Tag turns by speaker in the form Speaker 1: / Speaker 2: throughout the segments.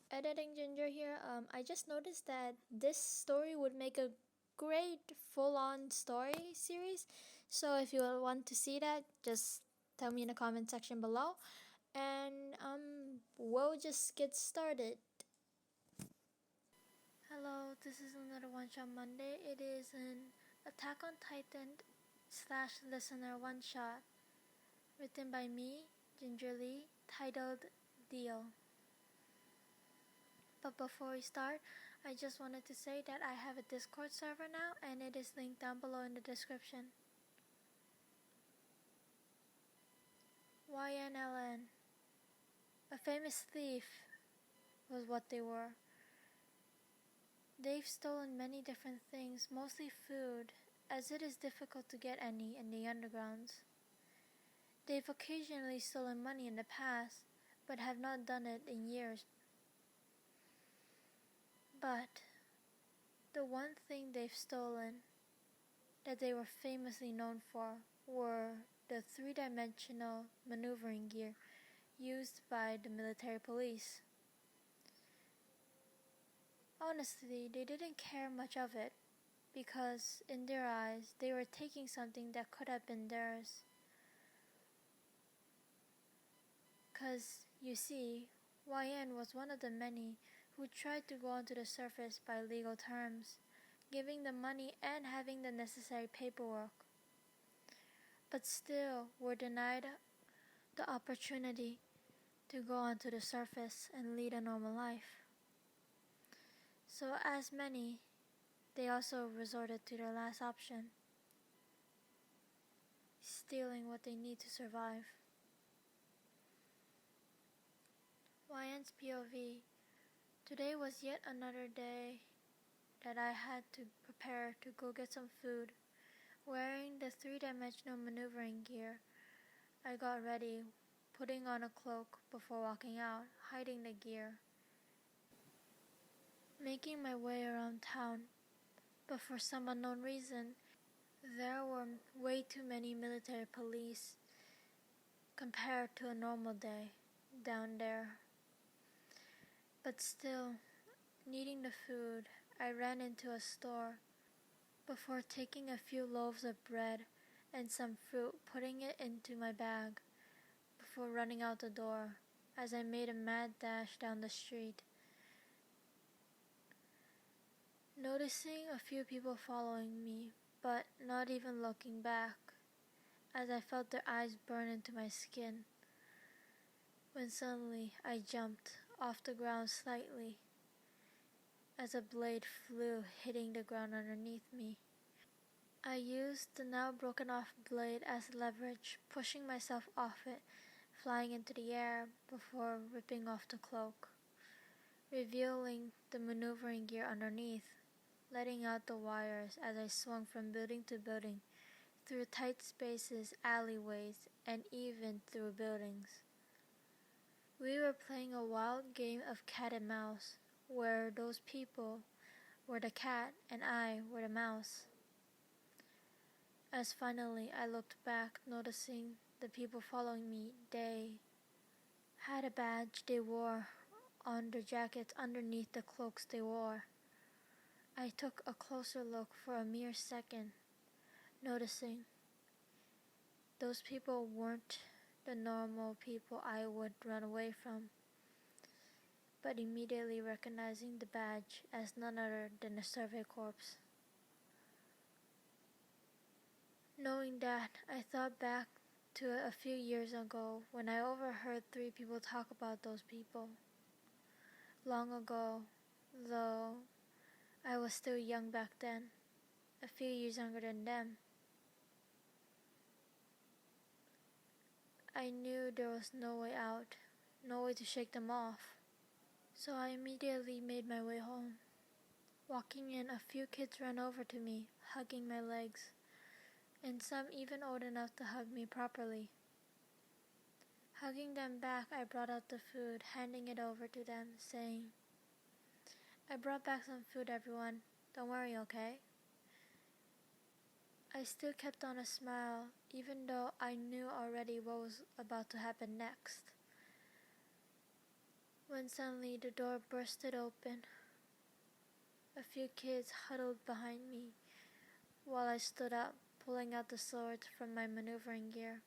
Speaker 1: Editing Ginger here. I just noticed that this story would make a great full-on story series. So if you want to see that, just tell me in the comment section below, and we'll just get started. Hello, this is another One Shot Monday. It is an Attack on Titan slash listener one shot written by me, Ginger Lee, titled Deal. But before we start, I just wanted to say that I have a Discord server now, and it is linked down below in the description. YNLN. A famous thief was what they were. They've stolen many different things, mostly food, as it is difficult to get any in the undergrounds. They've occasionally stolen money in the past, but have not done it in years. But the one thing they've stolen that they were famously known for were the three-dimensional maneuvering gear used by the military police. Honestly, they didn't care much of it, because in their eyes, they were taking something that could have been theirs. 'Cause, you see, YN was one of the many who tried to go onto the surface by legal terms, giving the money and having the necessary paperwork, but still were denied the opportunity to go onto the surface and lead a normal life. So as many, they also resorted to their last option, stealing what they need to survive. YN's POV. Today was yet another day that I had to prepare to go get some food. Wearing the three-dimensional maneuvering gear, I got ready, putting on a cloak before walking out, hiding the gear. Making my way around town, but for some unknown reason, there were way too many military police compared to a normal day down there. But still, needing the food, I ran into a store before taking a few loaves of bread and some fruit, putting it into my bag before running out the door as I made a mad dash down the street. Noticing a few people following me, but not even looking back, as I felt their eyes burn into my skin, when suddenly I jumped off the ground slightly as a blade flew, hitting the ground underneath me. I used the now broken off blade as leverage, pushing myself off it, flying into the air before ripping off the cloak, revealing the maneuvering gear underneath, letting out the wires as I swung from building to building, through tight spaces, alleyways, and even through buildings. We were playing a wild game of cat and mouse, where those people were the cat and I were the mouse. As finally I looked back, noticing the people following me, they had a badge they wore on their jackets underneath the cloaks they wore. I took a closer look for a mere second, noticing those people weren't the normal people I would run away from, but immediately recognizing the badge as none other than a survey corps. Knowing that, I thought back to a few years ago when I overheard 3 people talk about those people. Long ago, though I was still young back then, a few years younger than them. I knew there was no way out, no way to shake them off, so I immediately made my way home. Walking in, a few kids ran over to me, hugging my legs, and some even old enough to hug me properly. Hugging them back, I brought out the food, handing it over to them, saying, "I brought back some food, everyone. Don't worry, okay?" I still kept on a smile, even though I knew already what was about to happen next. when suddenly the door bursted open. A few kids huddled behind me while I stood up, pulling out the swords from my maneuvering gear,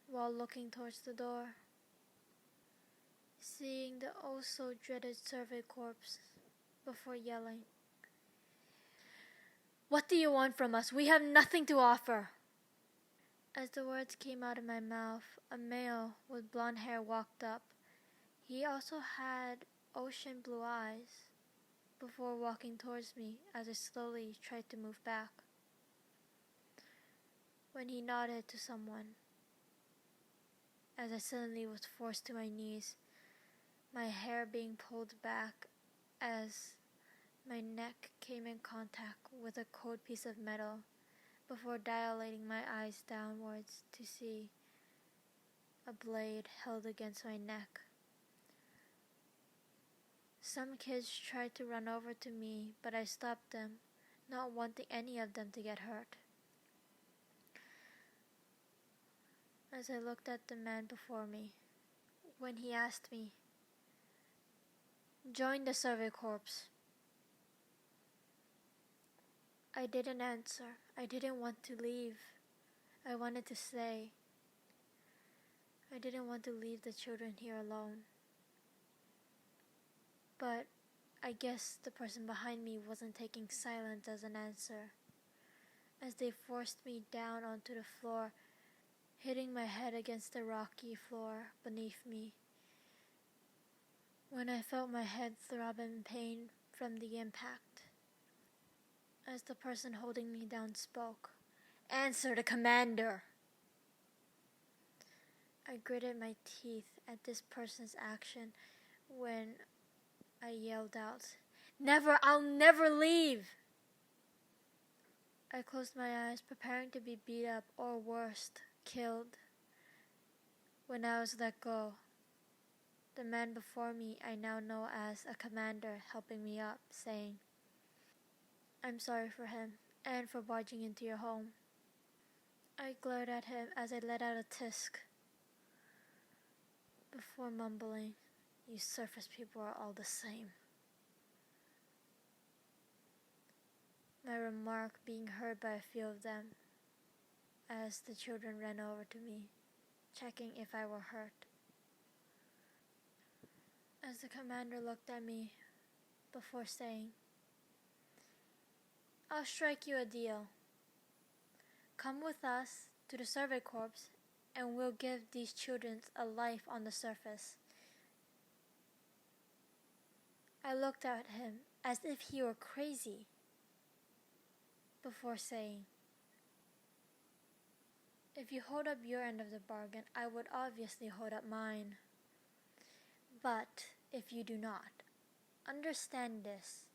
Speaker 1: while looking towards the door, seeing the oh-so-dreaded survey corps before yelling, "What do you want from us? We have nothing to offer!" As the words came out of my mouth, a male with blonde hair walked up. He also had ocean blue eyes, before walking towards me as I slowly tried to move back. When he nodded to someone, as I suddenly was forced to my knees, my hair being pulled back as my neck came in contact with a cold piece of metal before dilating my eyes downwards to see a blade held against my neck. Some kids tried to run over to me, but I stopped them, not wanting any of them to get hurt. As I looked at the man before me, when he asked me, "Join the survey corps," I didn't answer. I didn't want to leave. I wanted to stay. I didn't want to leave the children here alone. But I guess the person behind me wasn't taking silence as an answer, as they forced me down onto the floor, hitting my head against the rocky floor beneath me. When I felt my head throb in pain from the impact, as the person holding me down spoke, "Answer the commander!" I gritted my teeth at this person's action when I yelled out, "Never! I'll never leave!" I closed my eyes, preparing to be beat up or worse, killed. When I was let go, the man before me I now know as a commander helping me up, saying, "I'm sorry for him and for barging into your home." I glared at him as I let out a tisk before mumbling, "You surface people are all the same." My remark being heard by a few of them as the children ran over to me, checking if I were hurt. As the commander looked at me before saying, "I'll strike you a deal. Come with us to the survey corps and we'll give these children a life on the surface." I looked at him as if he were crazy before saying, "If you hold up your end of the bargain, I would obviously hold up mine. But if you do not, understand this,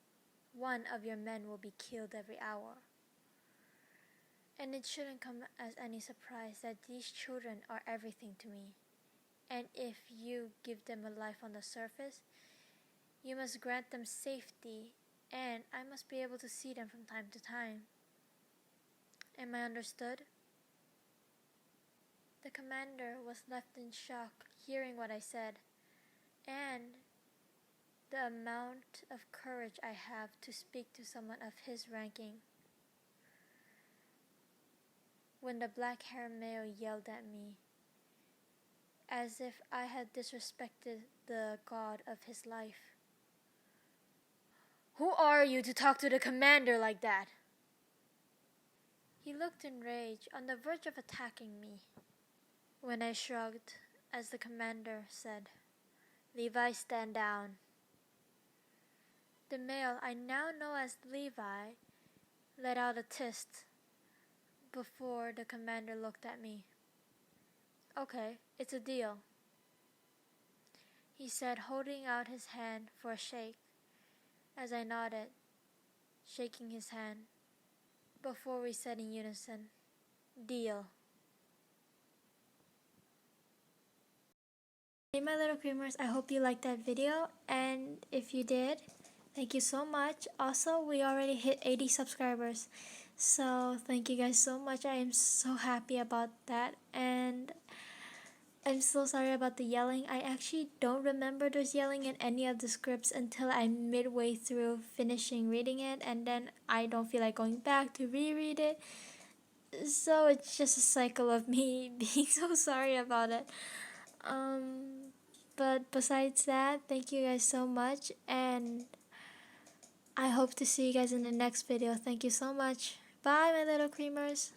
Speaker 1: one of your men will be killed every hour. And it shouldn't come as any surprise that these children are everything to me. And if you give them a life on the surface, you must grant them safety, and I must be able to see them from time to time. Am I understood?" The commander was left in shock hearing what I said, and the amount of courage I have to speak to someone of his ranking. When the black-haired male yelled at me, as if I had disrespected the god of his life, "Who are you to talk to the commander like that?" He looked enraged, on the verge of attacking me. When I shrugged, as the commander said, "Levi, stand down." The male I now know as Levi let out a tisk before the commander looked at me. "Okay, it's a deal," he said, holding out his hand for a shake, as I nodded, shaking his hand, before we said in unison, "Deal." Hey my little creamers, I hope you liked that video, and if you did, thank you so much. Also, we already hit 80 subscribers, so thank you guys so much. I am so happy about that, and I'm so sorry about the yelling. I actually don't remember there's yelling in any of the scripts until I'm midway through finishing reading it, and then I don't feel like going back to reread it. So it's just a cycle of me being so sorry about it. But besides that, thank you guys so much, and I hope to see you guys in the next video. Thank you so much. Bye, my little creamers.